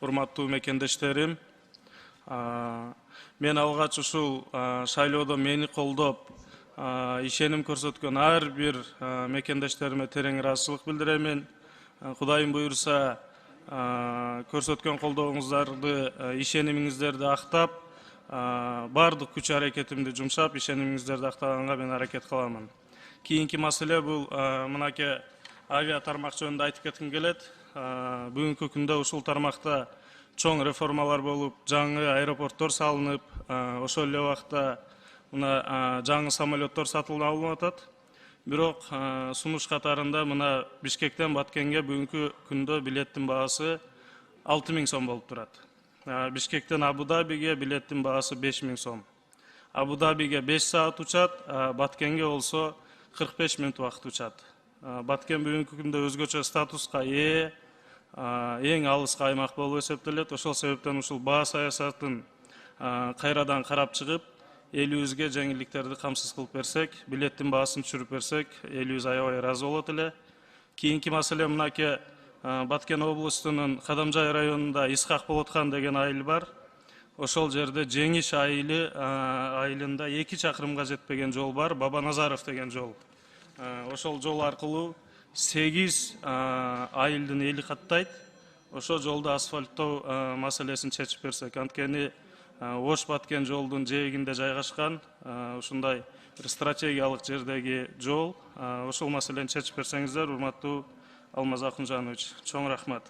урматтуу мекендештерим. Мен алгач ушул шайлоодо мени колдоп, ишеним көрсөткөн ар бир мекендештериме терең ыраазычылык билдирем. Кудайым буйрса, көрсөткөн колдооңуздарды, ишенимиңиздерди актап, бардык күч аракетимди жумшап, ишенимиңиздерди актаганга мен аракет кыламын. Кийинки маселе бул мынакей авиа тармак жөнүндө айтып кетким келет. Бүгүнкү күндө ушул тармакта чоң реформалар болуп, жаңы аэропорттор салынып, ошол эле убакта мына жаңы самолеттор сатылып алынып атат. Бирок сунуш катарында мына Бишкектен Баткенге бүгүнкү күндө билеттин баасы 6000 сом болуп турат. Бишкектен Абу-Дабиге билеттин баасы 5000 сом. Абу-Дабиге 5 саат учат, Баткенге болсо 45 мүнөт убакыт учат. Баткен бүгүнкү күндө өзгөчө статуска ээ, эң алыскы аймак болуп эсептелет. Ошол себептен ушул баа саясатын кайрадан карап чыгып, элибизге жеңилдиктерди камсыз кылып берсек, билеттин баасын түшүрүп берсек, элибиз аябай ыраазы болот эле. Кийинки маселе мынакей Баткен областынын Кадамжай районунда Исхак Болоткан деген айыл бар. Ошол жерде Жеңиш айылында 2 чакырымга жетпеген жол бар, Баба Назаров деген жол. Ошол жол аркылуу 8 айылдын эли каттайт. Ошол жолду асфальттоо маселесин чечип берсек, анткени Ош Баткен жолдун жээгинде жайгашкан, ушундай бир стратегиялык жердеги жол. Ошол маселени чечип берсеңиздер, урматтуу Алмаз Акунжанович. Чоң рахмат.